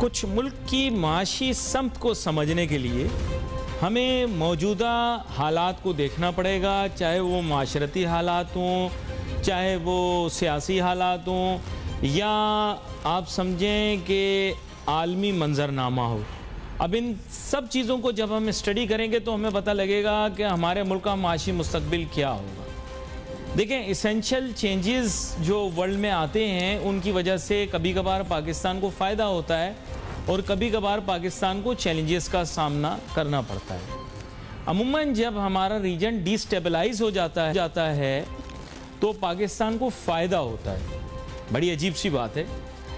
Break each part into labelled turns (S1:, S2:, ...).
S1: कुछ मुल्क की माशी समत को समझने के लिए हमें मौजूदा हालात को देखना पड़ेगा, चाहे वो माशरती हालात हों, चाहे वो सियासी हालात हों, या आप समझें कि आलमी मंजरनामा हो। अब इन सब चीज़ों को जब हम स्टडी करेंगे तो हमें पता लगेगा कि हमारे मुल्क का माशी मुस्तकबिल क्या होगा। देखें, इसेंशियल चेंजेस जो वर्ल्ड में आते हैं उनकी वजह से कभी कभार पाकिस्तान को फ़ायदा होता है और कभी कभार पाकिस्तान को चैलेंजेस का सामना करना पड़ता है। अमूमन जब हमारा रीजन डिस्टेबलाइज हो जाता है तो पाकिस्तान को फ़ायदा होता है। बड़ी अजीब सी बात है,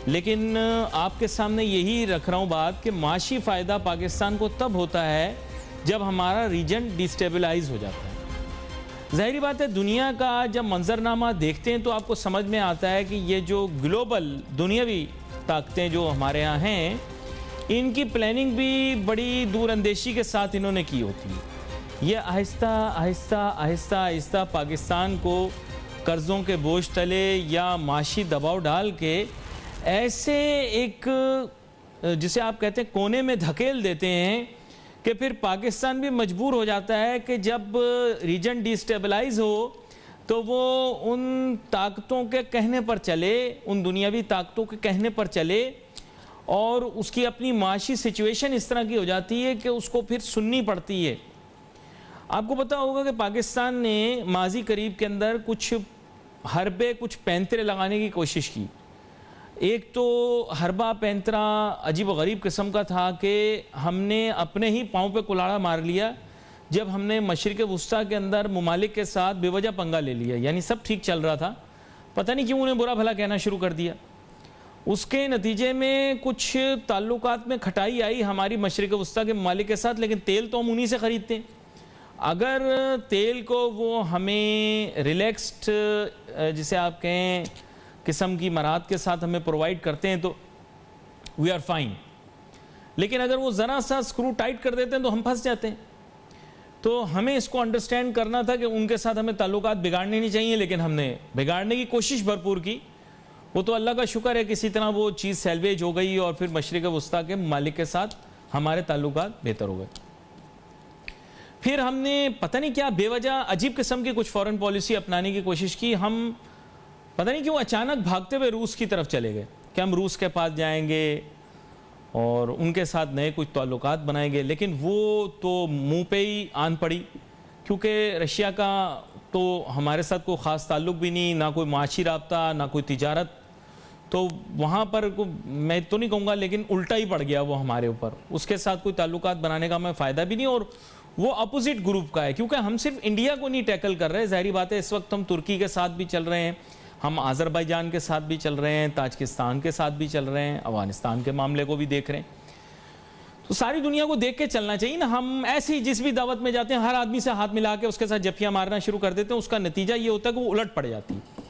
S1: लेकिन आपके सामने यही रख रहा हूँ बात कि माशी फ़ायदा पाकिस्तान को तब होता है जब हमारा रीजन डिस्टेबलाइज हो जाता है। ज़ाहिरी बात है, दुनिया का जब मंजरनामा देखते हैं तो आपको समझ में आता है कि ये जो ग्लोबल दुनियावी ताकतें जो हमारे यहाँ हैं, इनकी प्लानिंग भी बड़ी दूरअंदेशी के साथ इन्होंने की होती है। ये आहिस्ता आहिस्ता आहिस्ता आहिस्ता पाकिस्तान को कर्ज़ों के बोझ तले या माशी दबाव डाल के ऐसे एक, जिसे आप कहते हैं, कोने में धकेल देते हैं कि फिर पाकिस्तान भी मजबूर हो जाता है कि जब रीजन डिस्टेबलाइज हो तो वो उन ताकतों के कहने पर चले, उन दुनियावी ताकतों के कहने पर चले, और उसकी अपनी माशी सिचुएशन इस तरह की हो जाती है कि उसको फिर सुननी पड़ती है। आपको पता होगा कि पाकिस्तान ने माजी करीब के अंदर कुछ हरबे, कुछ पैंतरे लगाने की कोशिश की। एक तो हरबा पैंतरा अजीब गरीब किस्म का था कि हमने अपने ही पाँव पे कुल्हाड़ा मार लिया जब हमने मशरिक़ वुस्ता के अंदर ममालिक के साथ बेवजह पंगा ले लिया। यानी सब ठीक चल रहा था, पता नहीं क्यों उन्हें बुरा भला कहना शुरू कर दिया। उसके नतीजे में कुछ ताल्लुकात में खटाई आई हमारी मशरिक़ वुस्ता के ममालिक के साथ, लेकिन तेल तो हम उन्हीं से ख़रीदते हैं। अगर तेल को वो हमें रिलैक्स्ड, जिसे आप कहें, किस्म की मराहत के साथ हमें प्रोवाइड करते हैं तो वी आर फाइन, लेकिन अगर वो ज़रा सा स्क्रू टाइट कर देते हैं तो हम फंस जाते हैं। तो हमें इसको अंडरस्टैंड करना था कि उनके साथ हमें ताल्लुकात बिगाड़ने नहीं चाहिए, लेकिन हमने बिगाड़ने की कोशिश भरपूर की। वो तो अल्लाह का शुक्र है किसी तरह वो चीज़ सैल्वेज हो गई और फिर मशरिक़ वुस्ता के मालिक के साथ हमारे ताल्लुकात बेहतर हो गए। फिर हमने पता नहीं क्या बेवजह अजीब किस्म की कुछ फॉरेन पॉलिसी अपनाने की कोशिश की। हम पता नहीं क्यों अचानक भागते हुए रूस की तरफ चले गए कि हम रूस के पास जाएंगे और उनके साथ नए कुछ ताल्लुकात बनाएंगे, लेकिन वो तो मुंह पे ही आन पड़ी, क्योंकि रशिया का तो हमारे साथ कोई ख़ास ताल्लुक़ भी नहीं, ना कोई माशी राब्ता, ना कोई तिजारत। तो वहाँ पर मैं तो नहीं कहूँगा, लेकिन उल्टा ही पड़ गया वो हमारे ऊपर। उसके साथ कोई ताल्लुकात बनाने का हमें फ़ायदा भी नहीं, और वो अपोजिट ग्रुप का है, क्योंकि हम सिर्फ इंडिया को नहीं टैकल कर रहे। ज़ाहिर बात है, इस वक्त हम तुर्की के साथ भी चल रहे हैं, हम आज़रबाईजान के साथ भी चल रहे हैं, ताजिकिस्तान के साथ भी चल रहे हैं, अफ़गानिस्तान के मामले को भी देख रहे हैं। तो सारी दुनिया को देख के चलना चाहिए ना। हम ऐसे ही जिस भी दावत में जाते हैं हर आदमी से हाथ मिला के उसके साथ जफ्फियाँ मारना शुरू कर देते हैं। उसका नतीजा ये होता है कि वो उलट पड़ जाती है।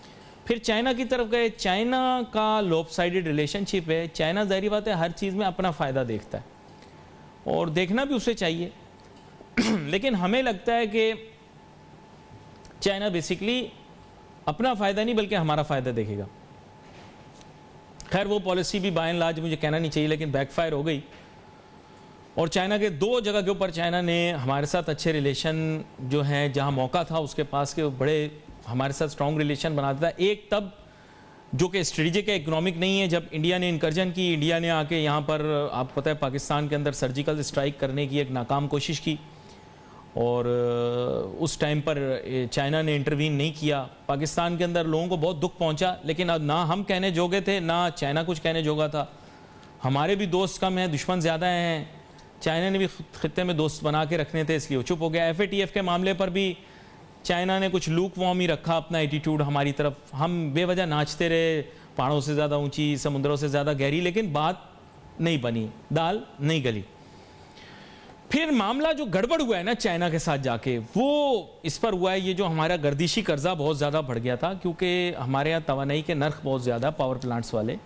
S1: फिर चाइना की तरफ गए, चाइना का लॉपसाइडेड रिलेशनशिप है। चाइना ज़ाहिर बात है हर चीज़ में अपना फ़ायदा देखता है और देखना भी उसे चाहिए लेकिन हमें लगता है कि चाइना बेसिकली अपना फ़ायदा नहीं बल्कि हमारा फ़ायदा देखेगा। खैर, वो पॉलिसी भी बाय एंड लार्ज मुझे कहना नहीं चाहिए, लेकिन बैकफायर हो गई। और चाइना के दो जगह के ऊपर चाइना ने हमारे साथ अच्छे रिलेशन जो हैं, जहां मौका था उसके पास के बड़े हमारे साथ स्ट्रॉन्ग रिलेशन बनाता था। एक तब जो कि स्ट्रेटेजिक इकोनॉमिक नहीं है, जब इंडिया ने इनकर्जन की, इंडिया ने आके यहाँ पर, आपको पता है, पाकिस्तान के अंदर सर्जिकल स्ट्राइक करने की एक नाकाम कोशिश की, और उस टाइम पर चाइना ने इंटरवीन नहीं किया। पाकिस्तान के अंदर लोगों को बहुत दुख पहुंचा, लेकिन अब ना हम कहने जोगे थे ना चाइना कुछ कहने जोगा था। हमारे भी दोस्त कम हैं, दुश्मन ज़्यादा हैं। चाइना ने भी खित्ते में दोस्त बना के रखने थे, इसलिए वो चुप हो गया। FATF के मामले पर भी चाइना ने कुछ लूक वॉर्म ही रखा अपना एटीट्यूड हमारी तरफ। हम बेवजह नाचते रहे, पहाड़ों से ज़्यादा ऊँची, समुद्रों से ज़्यादा गहरी, लेकिन बात नहीं बनी, दाल नहीं गली। फिर मामला जो गड़बड़ हुआ है ना चाइना के साथ जाके, वो इस पर हुआ है, ये जो हमारा गर्दिशी कर्जा बहुत ज़्यादा बढ़ गया था, क्योंकि हमारे यहाँ तवानाई के नर्ख बहुत ज़्यादा, पावर प्लांट्स वाले।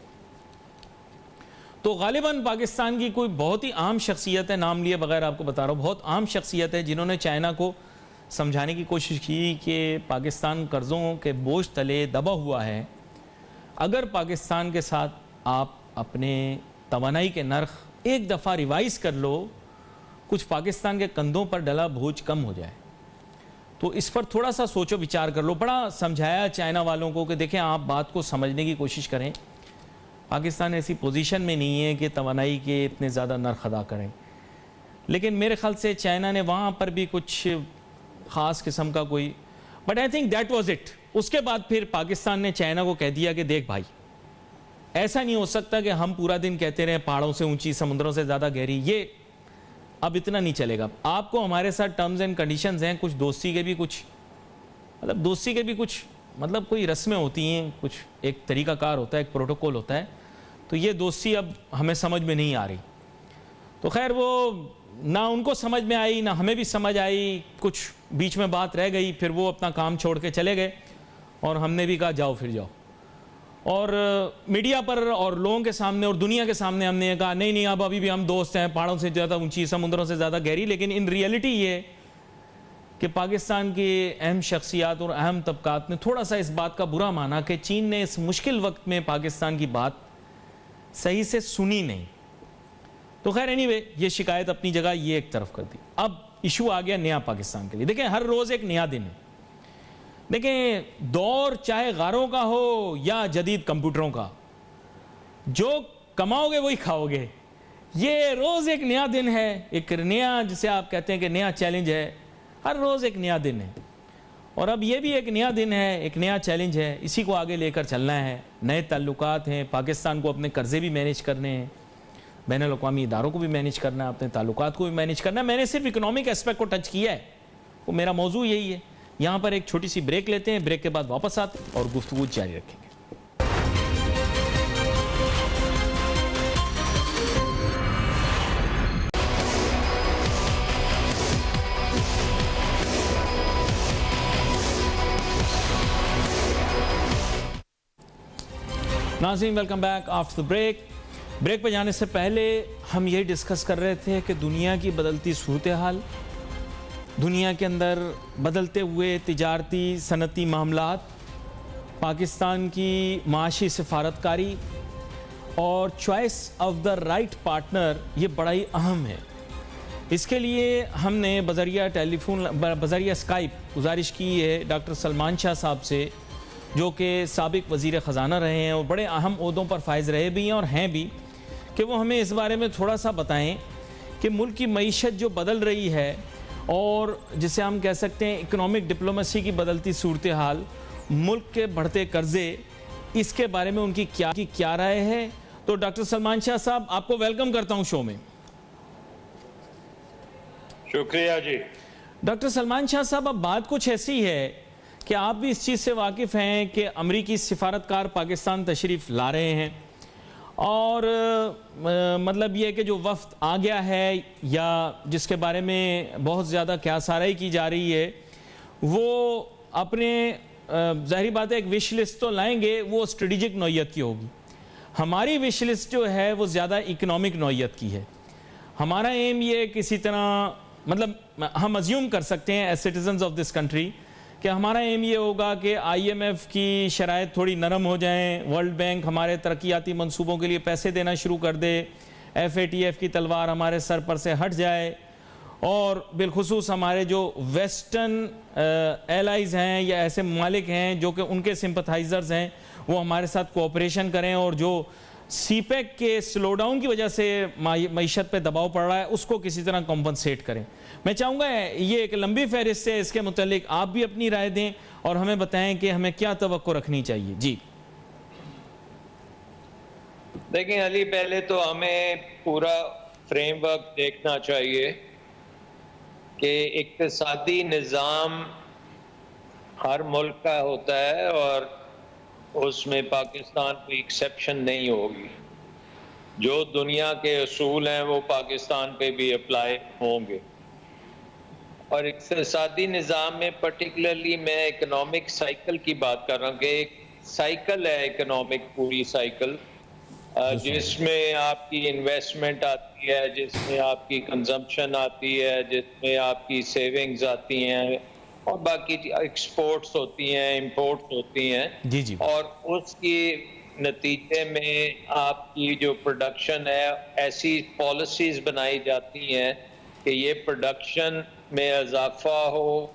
S1: तो गालिबन पाकिस्तान की कोई बहुत ही आम शख्सियत है, नाम लिए बगैर आपको बता रहा हूँ, बहुत आम शख्सियत है, जिन्होंने चाइना को समझाने की कोशिश की कि पाकिस्तान कर्ज़ों के बोझ तले दबा हुआ है। अगर पाकिस्तान के साथ आप अपने तवानाई के नर्ख एक दफ़ा रिवाइज कर लो, कुछ पाकिस्तान के कंधों पर डला बोझ कम हो जाए। तो इस पर थोड़ा सा सोचो विचार कर लो। बड़ा समझाया चाइना वालों को कि देखें आप बात को समझने की कोशिश करें, पाकिस्तान ऐसी पोजीशन में नहीं है कि तवानाई के इतने ज़्यादा नर्ख अदा करें। लेकिन मेरे ख्याल से चाइना ने वहाँ पर भी कुछ ख़ास किस्म का कोई, but I think that was it. उसके बाद फिर पाकिस्तान ने चाइना को कह दिया कि देख भाई, ऐसा नहीं हो सकता कि हम पूरा दिन कहते रहे पहाड़ों से ऊंची, समुद्रों से ज़्यादा गहरी, ये अब इतना नहीं चलेगा। आपको हमारे साथ टर्म्स एंड कंडीशंस हैं, कुछ दोस्ती के भी कुछ दोस्ती के भी कुछ कोई रस्में होती हैं, कुछ एक तरीक़ाकार होता है, एक प्रोटोकॉल होता है। तो ये दोस्ती अब हमें समझ में नहीं आ रही। तो खैर वो ना उनको समझ में आई ना हमें भी समझ आई, कुछ बीच में बात रह गई, फिर वो अपना काम छोड़ के चले गए और हमने भी कहा जाओ फिर जाओ। और मीडिया पर और लोगों के सामने और दुनिया के सामने हमने कहा नहीं नहीं अब अभी भी हम दोस्त हैं, पहाड़ों से ज़्यादा ऊंची, समुद्रों से ज़्यादा गहरी। लेकिन इन रियलिटी ये कि पाकिस्तान के अहम शख्सियात और अहम तबकात ने थोड़ा सा इस बात का बुरा माना कि चीन ने इस मुश्किल वक्त में पाकिस्तान की बात सही से सुनी नहीं। तो खैर एनीवे, ये शिकायत अपनी जगह ये एक तरफ कर दी। अब इशू आ गया नया पाकिस्तान के लिए। देखें हर रोज़ एक नया दिन है। देखें दौर चाहे गारों का हो या जदीद कंप्यूटरों का, जो कमाओगे वही खाओगे। ये रोज़ एक नया दिन है, एक नया, जिसे आप कहते हैं कि नया चैलेंज है। हर रोज़ एक नया दिन है और अब ये भी एक नया दिन है, एक नया चैलेंज है। इसी को आगे लेकर चलना है। नए ताल्लुकात हैं, पाकिस्तान को अपने कर्जे भी मैनेज करने हैं, बैनुल अक़वामी इदारों को भी मैनेज करना है, अपने ताल्लुकात को भी मैनेज करना है। मैंने सिर्फ इकोनॉमिक एस्पेक्ट को टच किया है, वो मेरा मौजू यही है। यहाँ पर एक छोटी सी ब्रेक लेते हैं, ब्रेक के बाद वापस आते हैं और गुफ्तगू जारी रखेंगे। नाज़रीन welcome back after the break. Break पर जाने से पहले हम ये डिस्कस कर रहे थे कि दुनिया की बदलती सूरत हाल, दुनिया के अंदर बदलते हुए तिजारती सनती मामलात, पाकिस्तान की माशी सिफारतकारी और choice of the right partner, ये बड़ा ही अहम है। इसके लिए हमने बजरिया टेलीफोन, बजरिया स्काइप गुजारिश की है डॉक्टर सलमान शाह साहब से, जो कि साबिक वज़ीर ख़जाना रहे हैं और बड़े अहम ओहदों पर फाइज रहे भी हैं और हैं भी, कि वो हमें इस बारे में थोड़ा सा बताएं कि मुल्क की मईशत जो बदल रही है और जिसे हम कह सकते हैं इकोनॉमिक डिप्लोमेसी की बदलती सूरत हाल, मुल्क के बढ़ते कर्जे, इसके बारे में उनकी क्या राय है। तो डॉक्टर सलमान शाह साहब, आपको वेलकम करता हूं शो में।
S2: शुक्रिया जी।
S1: डॉक्टर सलमान शाह साहब, अब बात कुछ ऐसी है कि आप भी इस चीज़ से वाकिफ़ हैं कि अमरीकी सिफारतकार पाकिस्तान तशरीफ़ ला रहे हैं और मतलब ये कि जो वफ़द आ गया है या जिसके बारे में बहुत ज़्यादा क़यासाराई की जा रही है, वो अपने ज़ाहिरी बात है एक विश लिस्ट तो लाएंगे, वो स्ट्रेटेजिक नौयत की होगी। हमारी विश लिस्ट जो है वो ज़्यादा इकनॉमिक नौयत की है। हमारा एम ये किसी तरह हम अज्यूम कर सकते हैं as citizens of this country कि हमारा एम ये होगा कि IMF की शराइत थोड़ी नरम हो जाएं, वर्ल्ड बैंक हमारे तरक्याती मंसूबों के लिए पैसे देना शुरू कर दे, FATF की तलवार हमारे सर पर से हट जाए और बिलखुसूस हमारे जो वेस्टर्न एलाइज हैं या ऐसे ममालिक हैं जो कि उनके सिंपथाइजर्स हैं, वो हमारे साथ कोऑपरेशन करें और जो CPEC के स्लो डाउन की वजह से मईशत पे दबाव पड़ रहा है उसको किसी तरह कॉम्पनसेट करें। मैं चाहूँगा ये एक लंबी फहरिस्त है, इसके मुतालिक आप भी अपनी राय दें और हमें बताएं कि हमें क्या तवक्को रखनी चाहिए। जी
S2: देखें अली, पहले तो हमें पूरा फ्रेमवर्क देखना चाहिए कि इक्तिसादी निज़ाम हर मुल्क का होता है और उसमें पाकिस्तान कोई एक्सेप्शन नहीं होगी। जो दुनिया के असूल हैं वो पाकिस्तान पे भी अप्लाई होंगे और इक्तिसादी निज़ाम में पर्टिकुलरली मैं इकोनॉमिक साइकिल की बात कर रहा हूँ कि एक साइकिल है इकोनॉमिक, पूरी साइकिल जिसमें आपकी इन्वेस्टमेंट आती है, जिसमें आपकी कंजम्पशन आती है, जिसमें आपकी सेविंग्स आती हैं और बाकी एक्सपोर्ट्स होती हैं, इंपोर्ट्स होती हैं।
S1: जी जी।
S2: और उसकी नतीजे में आपकी जो प्रोडक्शन है, ऐसी पॉलिसीज बनाई जाती हैं कि ये प्रोडक्शन में इजाफा हो,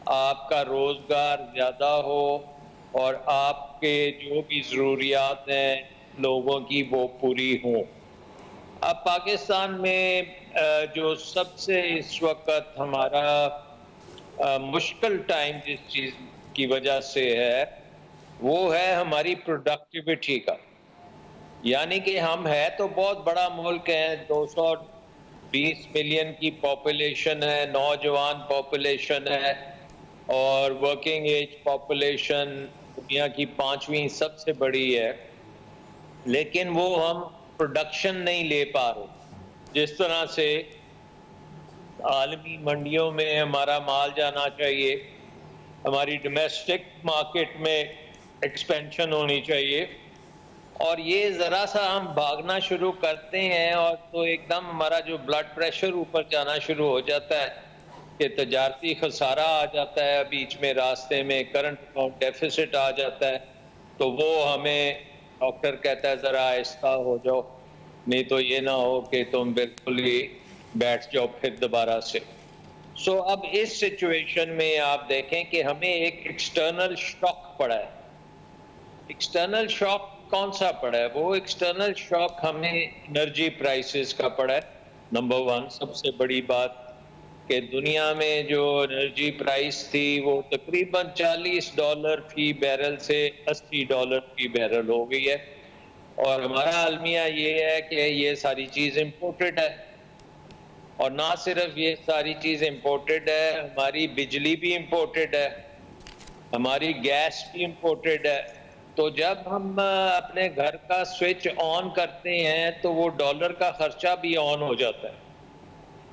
S2: आपका रोजगार ज़्यादा हो और आपके जो भी ज़रूरियात हैं लोगों की वो पूरी हों। अब पाकिस्तान में जो सबसे इस वक्त हमारा मुश्किल टाइम जिस चीज़ की वजह से है वो है हमारी प्रोडक्टिविटी का। यानी कि हम है तो बहुत बड़ा मुल्क है, 220 मिलियन की पॉपुलेशन है, नौजवान पॉपुलेशन है और वर्किंग एज पॉपुलेशन दुनिया की 5वीं सबसे बड़ी है, लेकिन वो हम प्रोडक्शन नहीं ले पा रहे। जिस तरह से आलमी मंडियों में हमारा माल जाना चाहिए, हमारी डोमेस्टिक मार्केट में एक्सपेंशन होनी चाहिए, और ये ज़रा सा हम भागना शुरू करते हैं और तो एकदम हमारा जो ब्लड प्रेशर ऊपर जाना शुरू हो जाता है कि तजारती खसारा आ जाता है, बीच में रास्ते में करंट अकाउंट डेफिसिट आ जाता है, तो वो हमें डॉक्टर कहता है ज़रा आहिस्ता हो जाओ, नहीं तो ये ना हो कि तुम बिल्कुल ही बैठ जाओ फिर दोबारा से। सो अब इस सिचुएशन में आप देखें कि हमें एक एक्सटर्नल शॉक पड़ा है। एक्सटर्नल शॉक कौन सा पड़ा है? वो एक्सटर्नल शॉक हमें एनर्जी प्राइसेस का पड़ा है। नंबर 1 सबसे बड़ी बात कि दुनिया में जो एनर्जी प्राइस थी वो तकरीबन $40 फी बैरल से $80 फी बैरल हो गई है, और हमारा अलमिया ये है कि ये सारी चीज़ इम्पोर्टेड है, और ना सिर्फ ये सारी चीज़ इम्पोर्टेड है, हमारी बिजली भी इम्पोर्टेड है, हमारी गैस भी इम्पोर्टेड है। तो जब हम अपने घर का स्विच ऑन करते हैं तो वो डॉलर का खर्चा भी ऑन हो जाता है,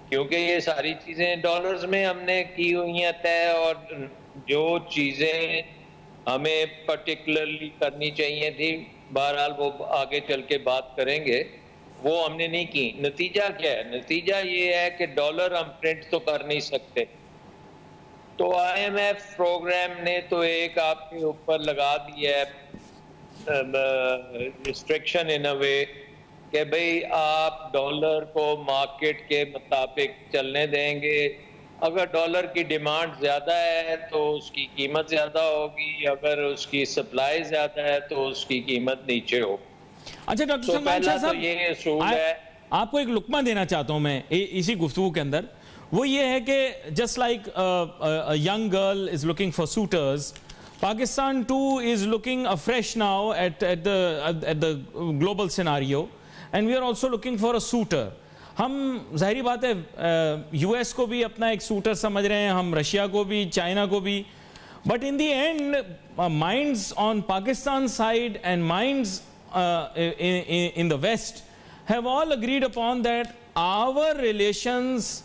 S2: क्योंकि ये सारी चीज़ें डॉलर्स में हमने की हुई हैं तय, और जो चीज़ें हमें पर्टिकुलरली करनी चाहिए थी, बहरहाल वो आगे चल के बात करेंगे, वो हमने नहीं की। नतीजा क्या है? नतीजा ये है कि डॉलर हम प्रिंट तो कर नहीं सकते, तो IMF प्रोग्राम ने तो एक आपके ऊपर लगा दिया है रिस्ट्रिक्शन इन अ वे कि भाई आप डॉलर को मार्केट के मुताबिक चलने देंगे। अगर डॉलर की डिमांड ज़्यादा है तो उसकी कीमत ज़्यादा होगी, अगर उसकी सप्लाई ज़्यादा है तो उसकी कीमत नीचे होगी।
S1: अच्छा डॉक्टर
S2: तो
S1: सलमान
S2: पहला
S1: शाह
S2: तो
S1: साहब,
S2: ये असूल है।
S1: आपको एक लुकमा देना चाहता हूं मैं इसी गुफ्तगू के अंदर, वो ये है कि just like young girl is looking for suitors, Pakistan too is looking afresh now at the global scenario, and we are also looking for a suitor. हम ज़ाहिरी बात है US को भी अपना एक सूटर समझ रहे हैं, हम रशिया को भी, चाइना को भी, but in the end minds on Pakistan side and minds in the West have all agreed upon that our relations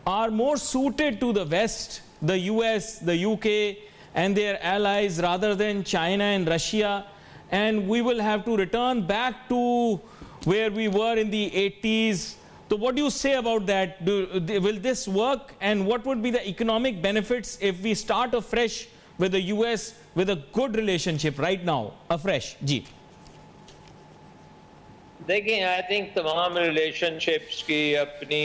S1: are more suited to the West, the US, the UK and their allies rather than China and Russia, and we will have to return back to where we were in the 80s. So what do you say about that? Will this work, and what would be the economic benefits if we start afresh with the US with a good relationship right now, afresh? जी
S2: देखिए, I think तमाम relationships की अपनी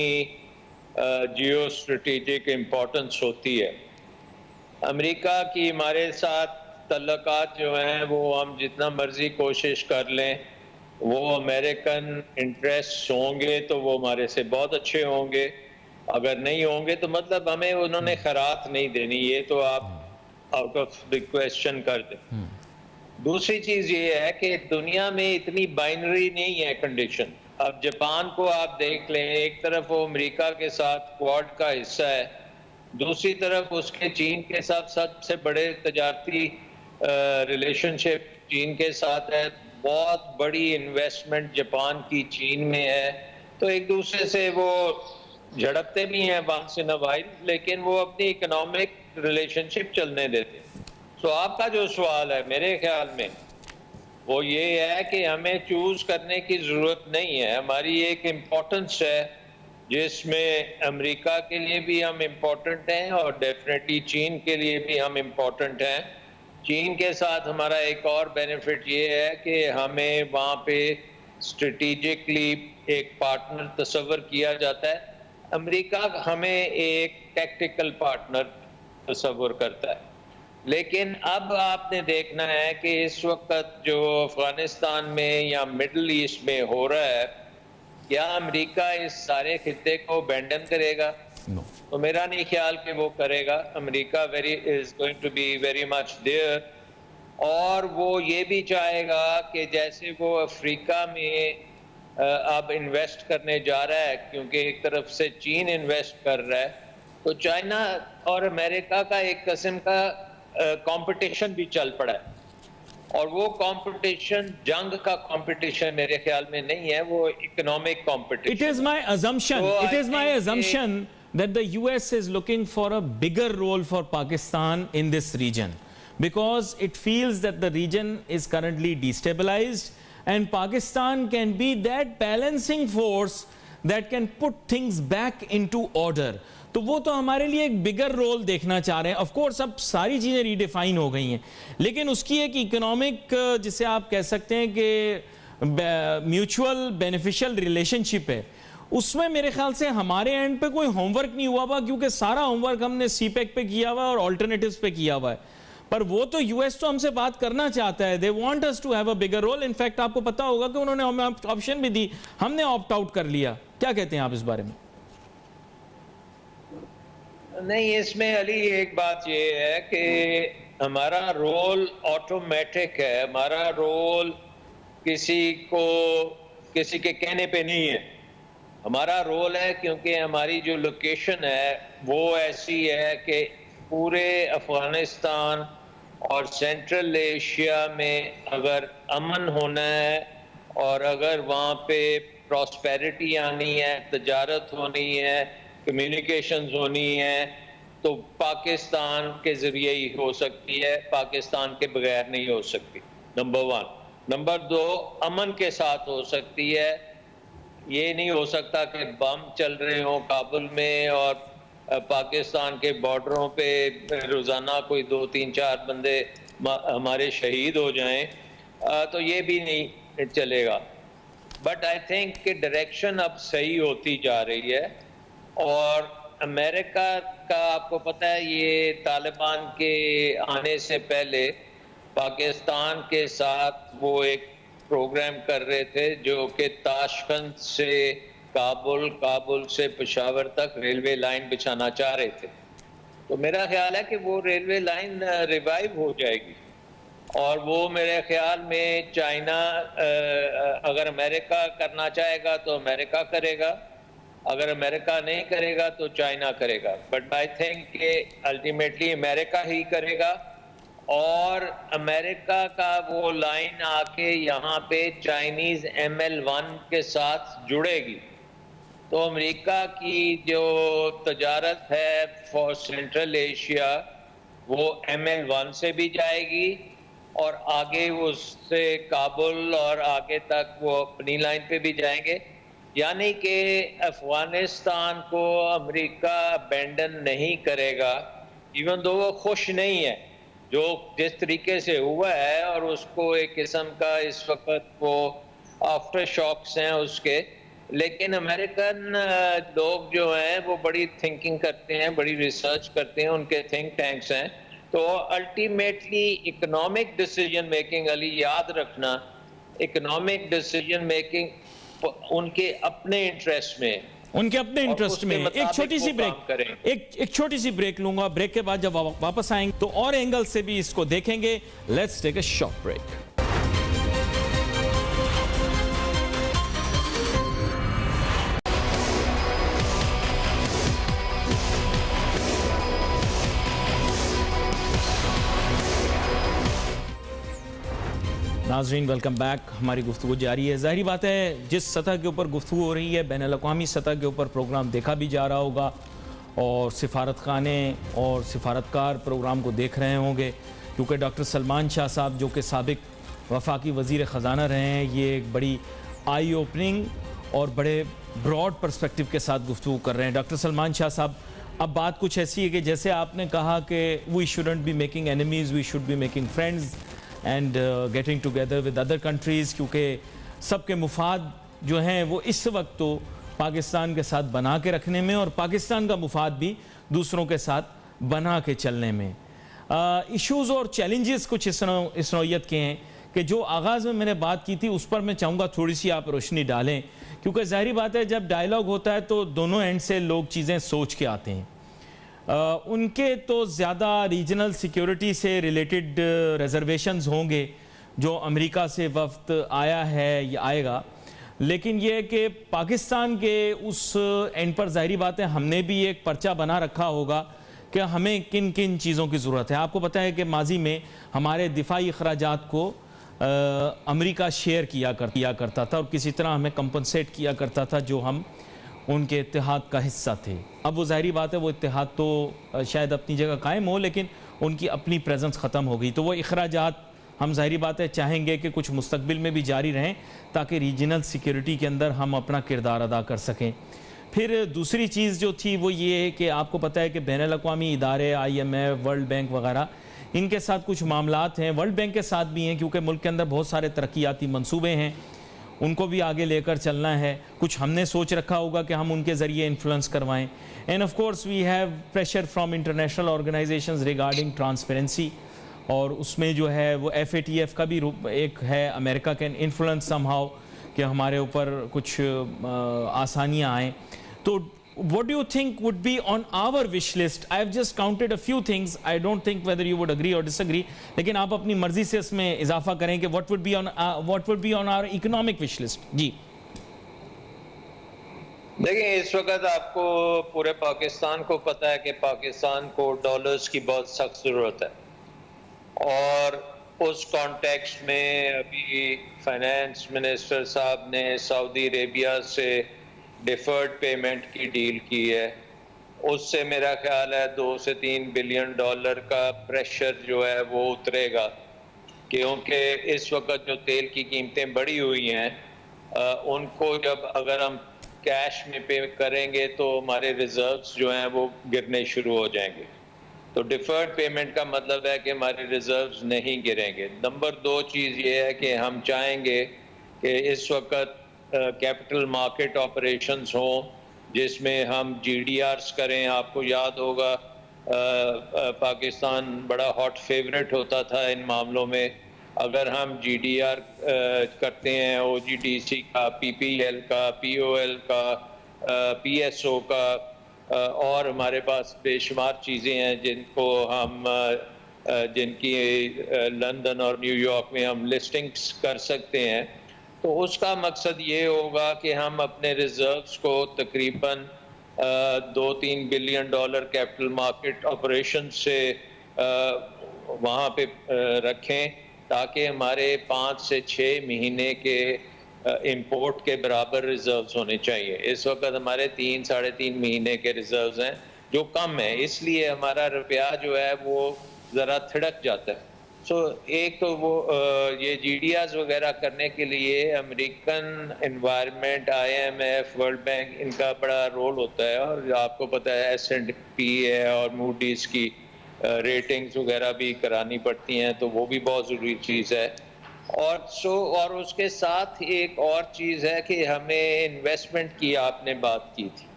S2: geo strategic importance होती है। America की हमारे साथ तल्लुकात जो हैं वो हम जितना मर्जी कोशिश कर लें, वो अमेरिकन इंटरेस्ट होंगे तो वो हमारे से बहुत अच्छे होंगे, अगर नहीं होंगे तो मतलब हमें उन्होंने खैरात नहीं देनी, ये तो आप आउट ऑफ द क्वेश्चन कर दें। दूसरी चीज़ ये है कि दुनिया में इतनी बाइनरी नहीं है कंडीशन। अब जापान को आप देख लें, एक तरफ वो अमेरिका के साथ क्वाड का हिस्सा है, दूसरी तरफ उसके चीन के साथ सबसे बड़े तजारती रिलेशनशिप चीन के साथ है, बहुत बड़ी इन्वेस्टमेंट जापान की चीन में है, तो एक दूसरे से वो झड़पते भी हैं वंस इन अ वाइल, लेकिन वो अपनी इकोनॉमिक रिलेशनशिप चलने देते। सो आपका जो सवाल है मेरे ख्याल में वो ये है कि हमें चूज करने की जरूरत नहीं है, हमारी एक इम्पोर्टेंस है जिसमें अमेरिका के लिए भी हम इम्पोर्टेंट हैं और डेफिनेटली चीन के लिए भी हम इम्पोर्टेंट हैं। चीन के साथ हमारा एक और बेनिफिट ये है कि हमें वहाँ पे स्ट्रेटेजिकली एक पार्टनर तस्वर किया जाता है। अमेरिका हमें एक टैक्टिकल पार्टनर तस्वर करता है। लेकिन अब आपने देखना है कि इस वक्त जो अफगानिस्तान में या मिडल ईस्ट में हो रहा है, क्या अमेरिका इस सारे खित्ते को अबैंडन करेगा?
S1: No.
S2: तो मेरा नहीं ख्याल कि वो करेगा। America is going to be very much there, और वो ये भी चाहेगा कि जैसे वो अफ्रीका में अब इन्वेस्ट करने जा रहा है, क्योंकि एक तरफ से चीन इन्वेस्ट कर रहा है, तो चाइना और अमेरिका का एक किस्म का कंपटीशन भी चल पड़ा है। और वो कंपटीशन जंग का कंपटीशन मेरे ख्याल में नहीं है, वो economic competition.
S1: It is my assumption.
S2: So
S1: It is
S2: I
S1: my
S2: think
S1: assumption that the US is looking for a bigger role for Pakistan in this region, because it feels that the region is currently destabilized and Pakistan can be that balancing force that can put things back into order. तो वो तो हमारे लिए एक बिगर role देखना चाह रहे हैं। ऑफ कोर्स अब सारी चीज़ें रीडिफाइन हो गई हैं, लेकिन उसकी एक इकोनॉमिक, जिसे आप कह सकते हैं कि म्यूचुअल बेनिफिशियल रिलेशनशिप है, उसमें मेरे ख्याल से हमारे एंड पे कोई होमवर्क नहीं हुआ हुआ, क्योंकि सारा होमवर्क हमने सीपेक पे किया हुआ है और ऑल्टरनेटिव्स पे किया हुआ है। पर वो तो यूएस तो हमसे बात करना चाहता है, they want us to have a bigger role. In fact आपको पता होगा कि उन्होंने हमें ऑप्शन भी दी, हमने ऑप्ट आउट कर लिया। क्या कहते हैं आप इस बारे में?
S2: नहीं, इसमें अली एक बात ये है कि हमारा रोल ऑटोमेटिक है, हमारा रोल किसी के कहने पे नहीं है। हमारा रोल है क्योंकि हमारी जो लोकेशन है वो ऐसी है कि पूरे अफगानिस्तान और सेंट्रल एशिया में अगर अमन होना है और अगर वहाँ पे प्रॉस्पेरिटी आनी है, तजारत होनी है, कम्युनिकेशंस होनी है, तो पाकिस्तान के ज़रिए ही हो सकती है, पाकिस्तान के बगैर नहीं हो सकती। नंबर 1। नंबर 2, अमन के साथ हो सकती है। ये नहीं हो सकता कि बम चल रहे हों काबुल में और पाकिस्तान के बॉर्डरों पे रोज़ाना कोई 2, 3, 4 बंदे हमारे शहीद हो जाएं, तो ये भी नहीं चलेगा। बट आई थिंक कि डायरेक्शन अब सही होती जा रही है। और अमेरिका का आपको पता है, ये तालिबान के आने से पहले पाकिस्तान के साथ वो एक प्रोग्राम कर रहे थे जो कि ताशकंद से काबुल, काबुल से पेशावर तक रेलवे लाइन बिछाना चाह रहे थे। तो मेरा ख्याल है कि वो रेलवे लाइन रिवाइव हो जाएगी, और वो मेरे ख्याल में चाइना, अगर अमेरिका करना चाहेगा तो अमेरिका करेगा, अगर अमेरिका नहीं करेगा तो चाइना करेगा। बट आई थिंक कि अल्टीमेटली अमेरिका ही करेगा, और अमेरिका का वो लाइन आके यहाँ पे चाइनीज ML1 के साथ जुड़ेगी, तो अमेरिका की जो तजारत है फॉर सेंट्रल एशिया वो ML1 से भी जाएगी, और आगे उससे काबुल और आगे तक वो अपनी लाइन पे भी जाएंगे। यानी कि अफगानिस्तान को अमेरिका अबैंडन नहीं करेगा, इवन दो वो खुश नहीं है जो जिस तरीके से हुआ है, और उसको एक किस्म का इस वक्त वो आफ्टर शॉक्स हैं उसके। लेकिन अमेरिकन लोग जो हैं वो बड़ी थिंकिंग करते हैं, बड़ी रिसर्च करते हैं, उनके थिंक टैंक्स हैं। तो ultimately economic decision making, Ali याद रखना, इकोनॉमिक डिसीजन मेकिंग उनके अपने इंटरेस्ट में,
S1: उनके अपने इंटरेस्ट में। एक छोटी सी ब्रेक, एक छोटी सी ब्रेक लूंगा। ब्रेक के बाद जब वापस आएंगे तो और एंगल से भी इसको देखेंगे। Let's take a short break. नाज़रीन, वेलकम बैक। हमारी गुफ्तगू जारी है। ज़ाहिर बात है जिस सतह के ऊपर गुफ्तगू हो रही है, बैनुल-अक़वामी सतह के ऊपर प्रोग्राम देखा भी जा रहा होगा, और सिफारत खाने और सिफारतकार प्रोग्राम को देख रहे होंगे, क्योंकि डॉक्टर सलमान शाह साहब जो कि साबिक वफाकी वज़ीर ख़जाना रहे हैं, ये एक बड़ी आई ओपनिंग और बड़े ब्रॉड पर्सपेक्टिव के साथ गुफ्तगू कर रहे हैं। डॉक्टर सलमान शाह साहब, अब बात कुछ ऐसी है कि जैसे आपने कहा कि we shouldn't be making enemies, we should be making friends and getting together with other countries, क्योंकि सबके मुफाद जो हैं वो इस वक्त तो पाकिस्तान के साथ बना के रखने में और पाकिस्तान का मुफाद भी दूसरों के साथ बना के चलने में। इश्यूज़ और चैलेंजेस कुछ इस नौयत के हैं कि जो आगाज़ में मैंने बात की थी उस पर मैं चाहूँगा थोड़ी सी आप रोशनी डालें, क्योंकि ज़ाहिर बात है जब डायलॉग होता है तो दोनों एंड से लोग चीज़ें सोच के आते हैं। उनके तो ज़्यादा रीजनल सिक्योरिटी से रिलेटेड रिजर्वेशंस होंगे जो अमेरिका से वफ्द आया है या आएगा, लेकिन यह कि पाकिस्तान के उस एंड पर ज़ाहिर बात है हमने भी एक पर्चा बना रखा होगा कि हमें किन किन चीज़ों की ज़रूरत है। आपको पता है कि माजी में हमारे दिफाई अखराजात को अमेरिका शेयर किया करता था और किसी तरह हमें कंपनसेट किया करता था जो हम उनके इत्तेहाद का हिस्सा थे। अब वो ज़ाहिरी बात है वो इत्तेहाद तो शायद अपनी जगह कायम हो, लेकिन उनकी अपनी प्रेजेंस ख़त्म हो गई, तो वो अखराजात हम ज़ाहिरी बात है चाहेंगे कि कुछ मुस्तकबिल में भी जारी रहें ताकि रीजनल सिक्योरिटी के अंदर हम अपना किरदार अदा कर सकें। फिर दूसरी चीज़ जो थी वो ये है कि आपको पता है कि बैनुल अक़वामी इदारे IMF, वर्ल्ड बैंक वगैरह, इनके साथ कुछ मामलात हैं, वर्ल्ड बैंक के साथ भी हैं, क्योंकि मुल्क के अंदर बहुत सारे तरक्याती मंसूबे हैं, उनको भी आगे लेकर चलना है। कुछ हमने सोच रखा होगा कि हम उनके ज़रिए इन्फ्लुएंस करवाएं। And of course we have pressure from international organisations regarding transparency, और उसमें जो है वो FATF का भी एक है, अमेरिका कैन इन्फ्लुएंस समहाउ कि हमारे ऊपर कुछ आसानियाँ आएँ। तो what do you think would be on our wish list? I have just counted a few things. I don't think whether you would agree or disagree. लेकिन आप अपनी मर्जी से इसमें इजाफा करें कि what would be on our economic wish list? जी
S2: देखिए, इस वक्त आपको पूरे पाकिस्तान को पता है कि पाकिस्तान को डॉलर्स की बहुत सख्त ज़रूरत है, और उस कॉन्टेक्स्ट में अभी फाइनेंस मिनिस्टर साहब ने सऊदी अरेबिया से डिफर्ड पेमेंट की डील की है। उससे मेरा ख्याल है 2 से 3 बिलियन डॉलर का प्रेशर जो है वो उतरेगा, क्योंकि इस वक्त जो तेल की कीमतें बढ़ी हुई हैं उनको जब अगर हम कैश में पे करेंगे तो हमारे रिजर्व्स जो हैं वो गिरने शुरू हो जाएंगे। तो डिफर्ड पेमेंट का मतलब है कि हमारे रिजर्व्स नहीं गिरेंगे। नंबर 2 चीज़ ये है कि हम चाहेंगे कि इस वक्त कैपिटल मार्केट ऑपरेशंस हों जिसमें हम GDRs करें। आपको याद होगा पाकिस्तान बड़ा हॉट फेवरेट होता था इन मामलों में। अगर हम GDR करते हैं OGDC का, PPL का, POL का, PSO का, और हमारे पास बेशुमार चीज़ें हैं जिनको हम जिनकी लंदन और न्यूयॉर्क में हम लिस्टिंग्स कर सकते हैं, तो उसका मकसद ये होगा कि हम अपने रिजर्व्स को तकरीबन 2-3 billion dollar capital market operation से वहाँ पे रखें, ताकि हमारे 5 से 6 महीने के इंपोर्ट के बराबर रिजर्व्स होने चाहिए। इस वक्त हमारे 3-3.5 महीने के रिजर्व्स हैं जो कम है, इसलिए हमारा रुपया जो है वो ज़रा थिड़क जाता है। एक तो वो ये GDRs वगैरह करने के लिए American environment, IMF, world bank, इनका बड़ा रोल होता है। और आपको पता है S&P है और मूडीज की रेटिंग्स वगैरह भी करानी पड़ती हैं, तो वो भी बहुत ज़रूरी चीज़ है। और उसके साथ एक और चीज़ है कि हमें इन्वेस्टमेंट की आपने बात की थी,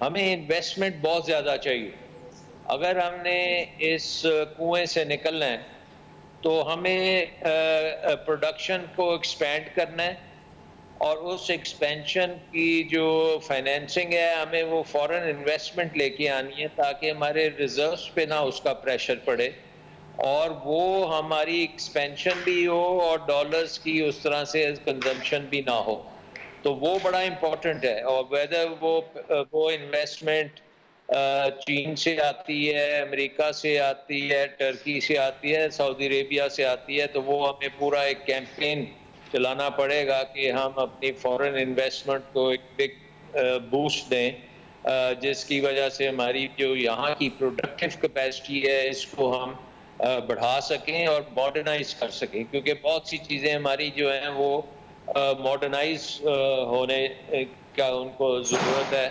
S2: हमें इन्वेस्टमेंट बहुत ज़्यादा चाहिए। अगर हमने इस कुएं से निकलना है तो हमें प्रोडक्शन को एक्सपेंड करना है, और उस एक्सपेंशन की जो फाइनेंसिंग है हमें वो फॉरेन इन्वेस्टमेंट लेके आनी है, ताकि हमारे रिजर्व्स पे ना उसका प्रेशर पड़े और वो हमारी एक्सपेंशन भी हो और डॉलर्स की उस तरह से कंजम्पशन भी ना हो। तो वो बड़ा इम्पोर्टेंट है। और वेदर वो इन्वेस्टमेंट चीन से आती है, अमेरिका से आती है, टर्की से आती है, सऊदी अरेबिया से आती है, तो वो हमें पूरा एक कैंपेन चलाना पड़ेगा कि हम अपनी फॉरेन इन्वेस्टमेंट को एक बिग बूस्ट दें, जिसकी वजह से हमारी जो यहाँ की प्रोडक्टिव कैपेसिटी है इसको हम बढ़ा सकें और मॉडर्नाइज कर सकें, क्योंकि बहुत सी चीज़ें हमारी जो हैं वो मॉडर्नाइज होने का उनको ज़रूरत है।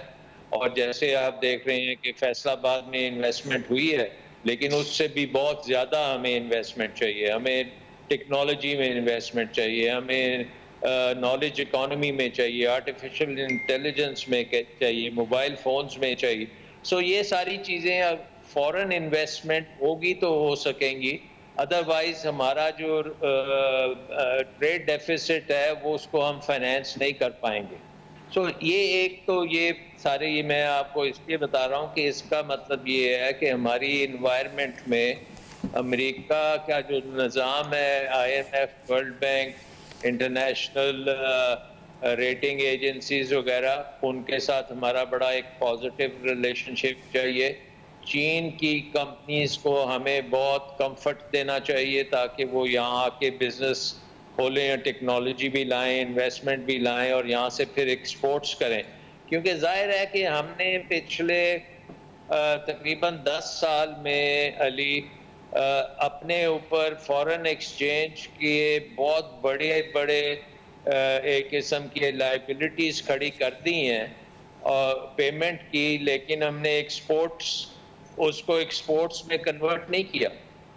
S2: और जैसे आप देख रहे हैं कि फैसलाबाद में इन्वेस्टमेंट हुई है, लेकिन उससे भी बहुत ज़्यादा हमें इन्वेस्टमेंट चाहिए। हमें टेक्नोलॉजी में इन्वेस्टमेंट चाहिए, हमें नॉलेज इकोनॉमी में चाहिए, आर्टिफिशियल इंटेलिजेंस में चाहिए, मोबाइल फ़ोन्स में चाहिए। सो ये सारी चीज़ें अब फॉरेन इन्वेस्टमेंट होगी तो हो सकेंगी, अदरवाइज हमारा जो ट्रेड डेफिसिट है वो उसको हम फाइनेंस नहीं कर पाएंगे। सो ये एक तो ये सारे ये मैं आपको इसलिए बता रहा हूँ कि इसका मतलब ये है कि हमारी इन्वायरमेंट में अमेरिका का जो निज़ाम है, IMF, world bank, international rating agencies वगैरह, उनके साथ हमारा बड़ा एक पॉजिटिव रिलेशनशिप चाहिए। चीन की कंपनीज को हमें बहुत कंफर्ट देना चाहिए ताकि वो यहाँ आके बिजनेस खोलें या टेक्नोलॉजी भी लाएं, इन्वेस्टमेंट भी लाएं और यहाँ से फिर एक्सपोर्ट्स करें। क्योंकि जाहिर है कि हमने पिछले तकरीबन 10 साल में अली अपने ऊपर फॉरेन एक्सचेंज के बहुत बड़े बड़े एक किस्म की लाइबिलिटीज खड़ी कर दी हैं और पेमेंट की, लेकिन हमने उसको एक्सपोर्ट्स में कन्वर्ट नहीं किया,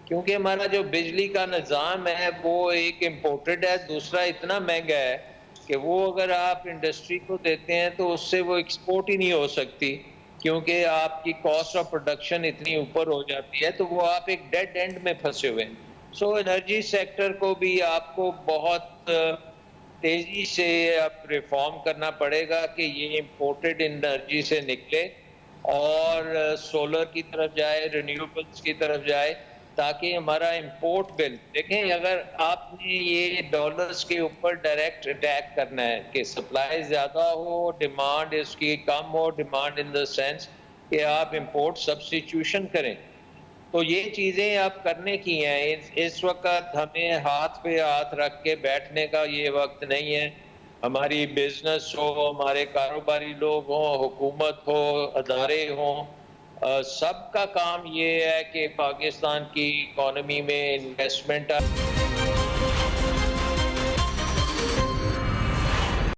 S2: क्योंकि हमारा जो बिजली का निज़ाम है वो एक इम्पोर्टेड है, दूसरा इतना महंगा है कि वो अगर आप इंडस्ट्री को देते हैं तो उससे वो एक्सपोर्ट ही नहीं हो सकती, क्योंकि आपकी कॉस्ट ऑफ प्रोडक्शन इतनी ऊपर हो जाती है, तो वो आप एक डेड एंड में फंसे हुए हैं। सो एनर्जी सेक्टर को भी आपको बहुत तेजी से अब रिफॉर्म करना पड़ेगा कि ये इम्पोर्टेड एनर्जी से निकले और सोलर की तरफ जाए, रिन्यूएबल्स की तरफ जाए, ताकि हमारा इंपोर्ट बिल देखें। अगर आपने ये डॉलर्स के ऊपर डायरेक्ट अटैक करना है कि सप्लाई ज़्यादा हो, डिमांड इसकी कम हो, डिमांड इन द सेंस कि आप इंपोर्ट सब्स्टिट्यूशन करें, तो ये चीज़ें आप करने की हैं। इस वक्त हमें हाथ पे हाथ रख के बैठने का ये वक्त नहीं है। हमारी बिजनेस हो, हमारे कारोबारी लोग हों, हुकूमत हो, अदारे हों, सबका काम ये है कि पाकिस्तान की इकॉनमी में इन्वेस्टमेंट